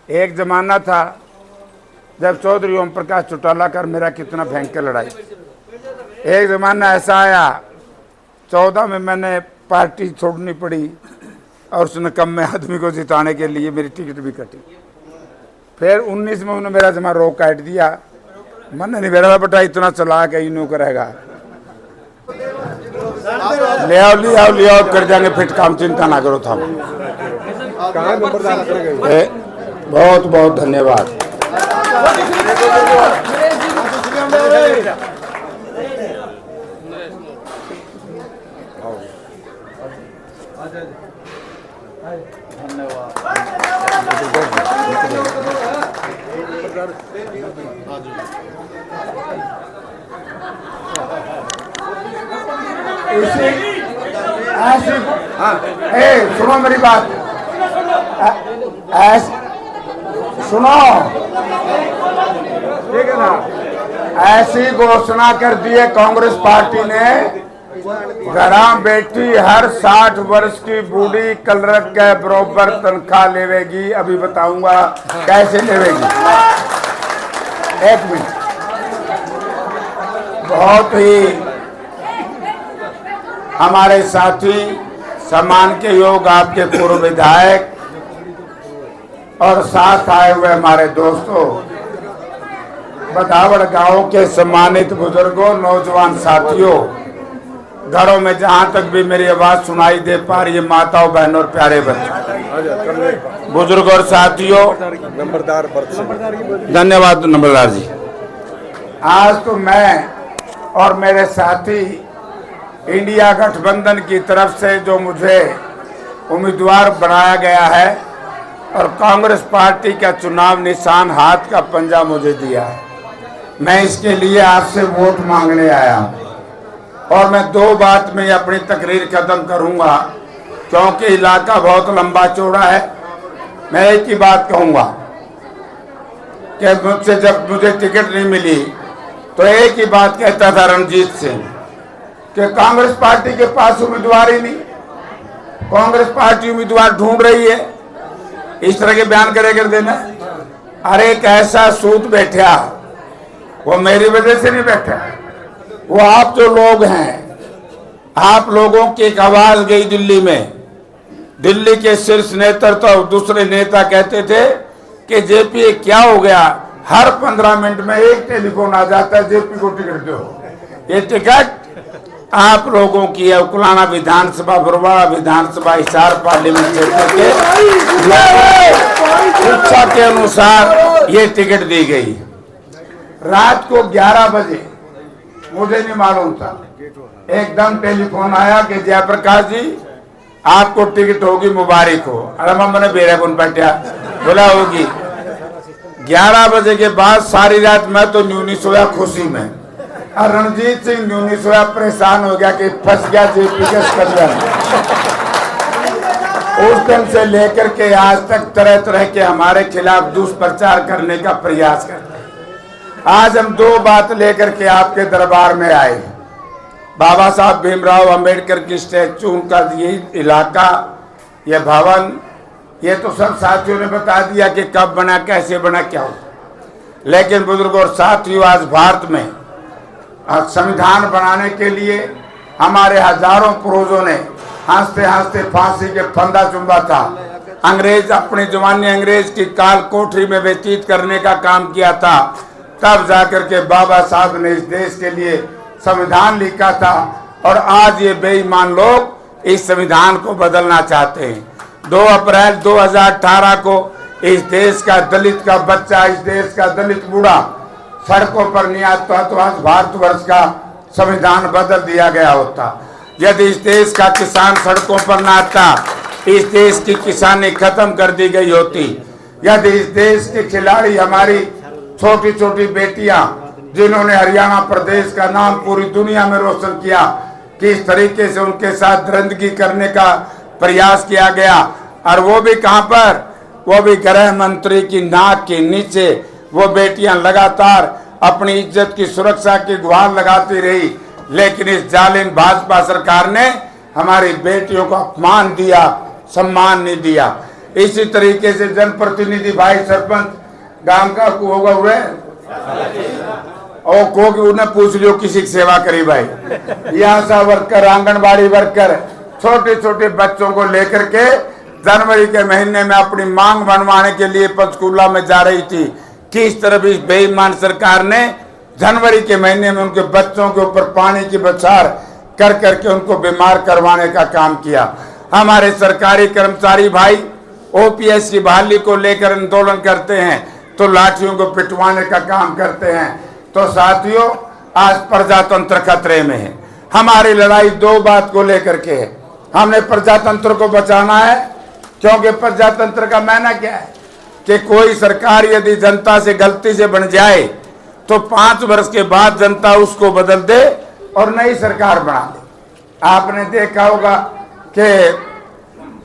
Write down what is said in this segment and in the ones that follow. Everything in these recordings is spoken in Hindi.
एक जमाना था जब चौधरी ओम प्रकाश चौटाला कर मेरा कितना भयंकर लड़ाई। एक जमाना ऐसा आया 14 में मैंने पार्टी छोड़नी पड़ी और उस निकम्मे आदमी को जिताने के लिए मेरी टिकट भी कटी। फिर 19 में उन्होंने मेरा जमा रोक काट दिया। मन नहीं मेरा बेटा इतना चला के यूँ करेगा, ले आओ कर जाएंगे फिट काम, चिंता ना करो। था बहुत बहुत धन्यवाद। सुनो मेरी बात, सुनो, ठीक है ना। ऐसी घोषणा कर दी है कांग्रेस पार्टी ने, घरां बेटी हर 60 वर्ष की बूढ़ी कलरक के बराबर तनख्वाह लेवेगी। अभी बताऊंगा कैसे लेवेगी। एक मिनट, बहुत ही हमारे साथी, सम्मान के योग आपके पूर्व विधायक और साथ आए हुए हमारे दोस्तों, बदावड़ गांव के सम्मानित बुजुर्गों, नौजवान साथियों, घरों में जहां तक भी मेरी आवाज सुनाई दे पा रही है, माताओं, बहनों और प्यारे बच्चों, बुजुर्ग और साथियों, नंबरदार, धन्यवाद नंबरदार जी। आज तो मैं और मेरे साथी इंडिया गठबंधन की तरफ से जो मुझे उम्मीदवार बनाया गया है और कांग्रेस पार्टी का चुनाव निशान हाथ का पंजा मुझे दिया है, मैं इसके लिए आपसे वोट मांगने आया हूं। और मैं 2 बात में अपनी तकरीर खत्म करूंगा क्योंकि इलाका बहुत लंबा चौड़ा है। मैं एक ही बात कहूंगा कि मुझसे जब मुझे टिकट नहीं मिली तो एक ही बात कहता था रणजीत सिंह कि कांग्रेस पार्टी के पास उम्मीदवार ही नहीं, कांग्रेस पार्टी उम्मीदवार ढूंढ रही है, इस तरह के बयान करे कर देना। अरे एक ऐसा सूत बैठा, वो मेरी वजह से नहीं बैठा, वो आप जो लोग हैं, आप लोगों की एक आवाज गई दिल्ली में। दिल्ली के शीर्ष नेतृत्व तो दूसरे नेता कहते थे कि जेपी क्या हो गया, हर 15 मिनट में एक टेलीफोन आ जाता है, जेपी को टिकट दो। ये टिकट आप लोगों की है। उकलाना विधानसभा, बरवाड़ा विधानसभा, हिसार पार्लियामेंट क्षेत्र के इच्छा के अनुसार ये टिकट दी गई। रात को 11 बजे, मुझे नहीं मालूम था, एकदम टेलीफोन आया कि जयप्रकाश जी आपको टिकट होगी, मुबारक हो। अरे मैंने बेरागुन बैठा, बोला होगी। 11 बजे के बाद सारी रात मैं तो न्यूनी सोया खुशी में, और रणजीत सिंह न्यूनी सोया परेशान हो गया कि फंस गया जेपी के स्कंदर। उस दिन से लेकर के आज तक तरह तरह के हमारे खिलाफ दुष्प्रचार करने का प्रयास करते हैं। आज हम 2 बात लेकर के आपके दरबार में आए। बाबा साहब भीमराव अंबेडकर की स्टैचू, उनका ये इलाका, ये भवन, ये तो सब साथियों ने बता दिया कि कब बना, कैसे बना, क्या हो। लेकिन बुजुर्गों और साथियों, आज भारत में संविधान बनाने के लिए हमारे हजारों पूर्वजों ने हंसते हंसते फांसी के फंदा चुम्बा था। अंग्रेज अपनी जवानी अंग्रेज की काल कोठरी में व्यतीत करने का काम किया था, तब जाकर के बाबा साहब ने इस देश के लिए संविधान लिखा था। और आज ये बेईमान लोग इस संविधान को बदलना चाहते हैं। 2 अप्रैल 2018 को इस देश का दलित का बच्चा, इस देश का दलित बूढ़ा सड़कों पर नहीं आता तो आज भारतवर्ष का संविधान बदल दिया गया होता। यदि इस देश का किसान सड़कों पर न आता, इस देश की किसानी खत्म कर दी गई होती। यदि इस देश के खिलाड़ी, हमारी छोटी छोटी बेटियां, जिन्होंने हरियाणा प्रदेश का नाम पूरी दुनिया में रोशन किया, किस तरीके से उनके साथ दरिंदगी करने का प्रयास किया गया, और वो भी कहां पर, वो भी गृह मंत्री की नाक के नीचे वो बेटियां लगातार अपनी इज्जत की सुरक्षा की गुहार लगाती रही। लेकिन इस जालिम भाजपा सरकार ने हमारी बेटियों को अपमान दिया, सम्मान नहीं दिया। इसी तरीके से जनप्रतिनिधि भाई सरपंच गांव का होगा हुए और को उन्हें पूछ लियो किसी की सेवा करी भाई। यहाँ सा वर्कर, आंगनबाड़ी वर्कर, छोटे छोटे बच्चों को लेकर के जनवरी के महीने में अपनी मांग बनवाने के लिए पंचकूला में जा रही थी। किस तरह इस बेईमान सरकार ने जनवरी के महीने में उनके बच्चों के ऊपर पानी की बौछार कर करके उनको बीमार करवाने का काम किया। हमारे सरकारी कर्मचारी भाई ओपीएस की बहाली को लेकर आंदोलन करते हैं तो लाठियों को पिटवाने का काम करते हैं। तो साथियों, आज प्रजातंत्र खतरे में है। हमारी लड़ाई दो बात को लेकर के है। हमने प्रजातंत्र को बचाना है, क्योंकि प्रजातंत्र का मायना क्या है कि कोई सरकार यदि जनता से गलती से बन जाए तो 5 वर्ष के बाद जनता उसको बदल दे और नई सरकार बना दे। आपने देखा होगा कि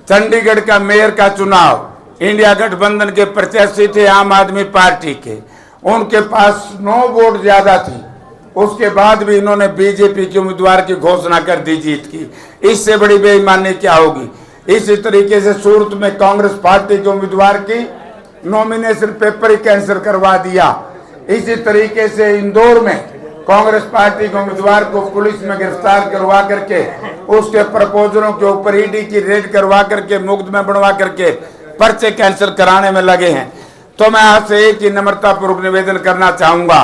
चंडीगढ़ का मेयर का चुनाव इंडिया गठबंधन के प्रत्याशी थे आम आदमी पार्टी के, उनके पास 9 वोट ज्यादा थी, उसके बाद भी इन्होंने बीजेपी के उम्मीदवार की घोषणा कर दी जीत की। इससे बड़ी बेईमानी क्या होगी। इसी तरीके से सूरत में कांग्रेस पार्टी के उम्मीदवार की नॉमिनेशन पेपर ही कैंसिल करवा दिया। इसी तरीके से इंदौर में कांग्रेस पार्टी के उम्मीदवार को पुलिस में गिरफ्तार करवा करके उसके प्रपोजलों के ऊपर ईडी की रेड करवा करके मुकदमे बनवा करके पर्चे कैंसिल कराने में लगे हैं। तो मैं आपसे एक ही नम्रता पूर्वक निवेदन करना चाहूंगा,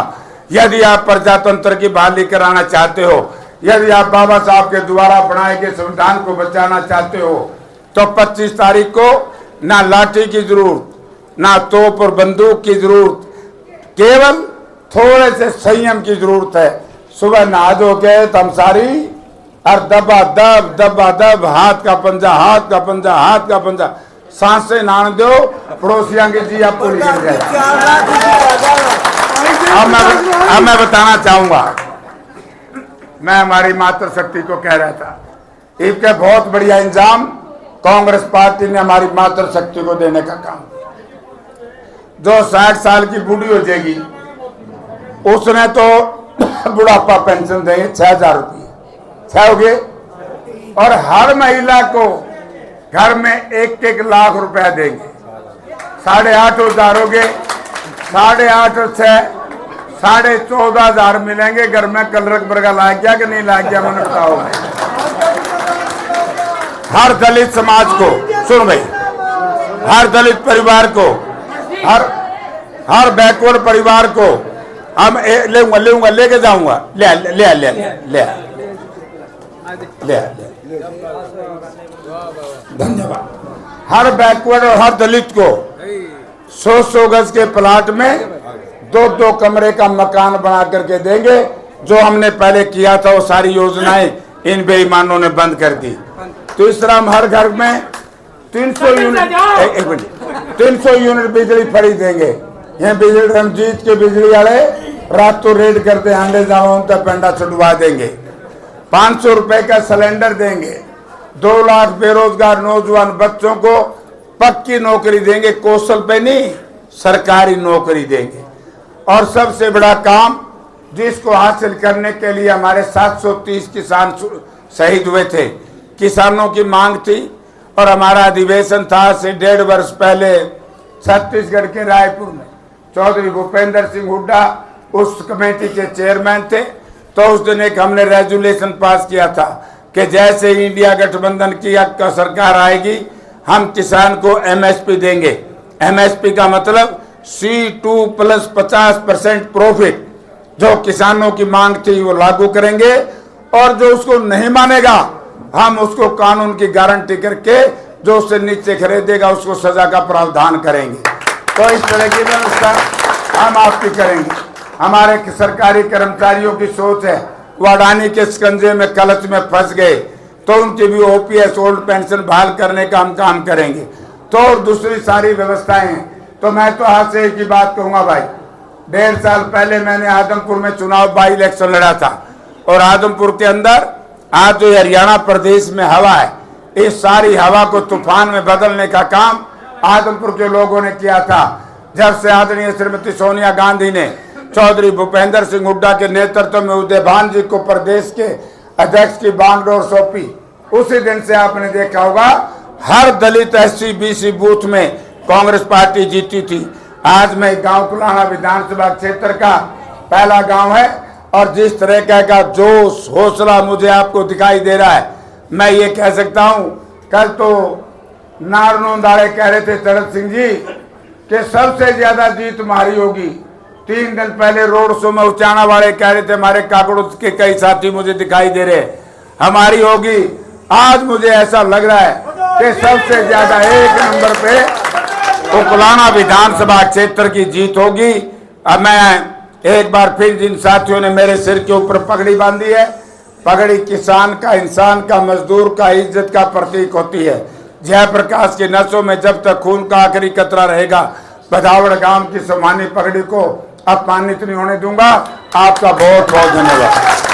यदि आप प्रजातंत्र की बहाली कराना चाहते हो, यदि आप बाबा साहब के द्वारा बनाए गए संविधान को बचाना चाहते हो, तो 25 तारीख को ना लाठी की जरूरत, ना तोप और बंदूक की जरूरत, केवल थोड़े से संयम की जरूरत है। सुबह नहा धो के तमसारी और दबा दब हाथ का पंजा, हाथ का पंजा, हाथ का पंजा, सांस से नान दो पड़ोसियों की जी आपको निकल जाए। अब मैं बताना चाहूंगा, मैं हमारी मातृशक्ति को कह रहा था, इसका बहुत बढ़िया इंजाम कांग्रेस पार्टी ने हमारी मातृशक्ति को देने का काम। जो 60 साल की बूढ़ी हो जाएगी उसने तो बुढ़ापा पेंशन देंगे 6000 रुपये, 6 हो गए। और हर महिला को घर में 1-1 लाख रुपया देंगे, 8,500 हो गए, 8,500 और 6 14,500 मिलेंगे। घर में कलरक बर्गा लाया क्या कि नहीं लाया क्या, मैंने बताओ। हर दलित समाज को, सुन भाई, हर दलित परिवार को, हर बैकवर्ड परिवार को हम लेऊंगा लेके जाऊंगा, ले ले ले ले ले धन्यवाद। हर बैकवर्ड और हर दलित को 100 गज के प्लाट में 2-2 कमरे का मकान बना करके देंगे। जो हमने पहले किया था वो सारी योजनाएं इन बेईमानों ने बंद कर दी। तो इस तरह हम हर घर में 300 यूनिट बिजली फ्री देंगे। यहाँ बिजली रमजीत के बिजली वाले रातों रेड करते अंडे जाओ उन तक पेंडा छुड़वा देंगे। 500 रुपए का सिलेंडर देंगे। 2 लाख बेरोजगार नौजवान बच्चों को पक्की नौकरी देंगे, कौशल पे नहीं, सरकारी नौकरी देंगे। और सबसे बड़ा काम जिसको हासिल करने के लिए हमारे 730 किसान शहीद हुए थे, किसानों की मांग थी और हमारा अधिवेशन था से 1.5 वर्ष पहले छत्तीसगढ़ के रायपुर में। चौधरी भूपेंद्र सिंह हुड्डा उस कमेटी के चेयरमैन थे। तो उस दिन एक हमने रेजोल्यूशन पास किया था कि जैसे इंडिया गठबंधन की सरकार आएगी हम किसान को एमएसपी देंगे। एमएसपी का मतलब C2 + 50% प्रॉफिट। जो किसानों की मांग थी वो लागू करेंगे और जो उसको नहीं मानेगा हम उसको कानून की गारंटी करके जो उससे नीचे खरीदेगा उसको सजा का प्रावधान करेंगे। तो इस तरह की व्यवस्था हम आपकी करेंगे। हमारे सरकारी कर्मचारियों की सोच है वो अडानी के शिकंजे में कलच में फंस गए तो उनकी भी ओपीएस ओल्ड पेंशन बहाल करने का हम काम करेंगे। तो और दूसरी सारी व्यवस्थाएं हैं। तो मैं तो आज से एक ही बात कहूंगा भाई, 1.5 साल पहले मैंने आदमपुर में चुनाव बाई इलेक्शन लड़ा था और आदमपुर के अंदर आज जो हरियाणा प्रदेश में हवा है इस सारी हवा को तूफान में बदलने का काम आदमपुर के लोगों ने किया था। जब से आदरणीय श्रीमती सोनिया गांधी ने चौधरी भूपेंद्र सिंह हुड्डा के नेतृत्व में उदयभान जी को प्रदेश के अध्यक्ष की बागडोर सौंपी, उसी दिन से आपने देखा होगा हर दलित SC BC बूथ में कांग्रेस पार्टी जीती थी। आज मैं गांव कुलाना विधानसभा क्षेत्र का पहला गांव है और जिस तरह का जोश हौसला मुझे आपको दिखाई दे रहा है, मैं ये कह सकता हूँ, कल तो नारनोंदाड़े कह रहे थे चरत सिंह जी कि सबसे ज्यादा जीत हमारी होगी। 3 दिन पहले रोड शो में उचाना वाले कह रहे थे, हमारे काकड़ों के कई साथी मुझे दिखाई दे रहे हमारी होगी। आज मुझे ऐसा लग रहा है कि सबसे ज्यादा 1 नंबर पे कुलाना विधानसभा क्षेत्र की जीत होगी। अब मैं एक बार फिर जिन साथियों ने मेरे सिर के ऊपर पगड़ी बांधी है, पगड़ी किसान का, इंसान का, मजदूर का, इज्जत का प्रतीक होती है। जयप्रकाश की नसों में जब तक खून का आखिरी कतरा रहेगा, बदावड़ गांव की सम्मानी पगड़ी को अपमानित नहीं होने दूंगा। आपका बहुत बहुत धन्यवाद।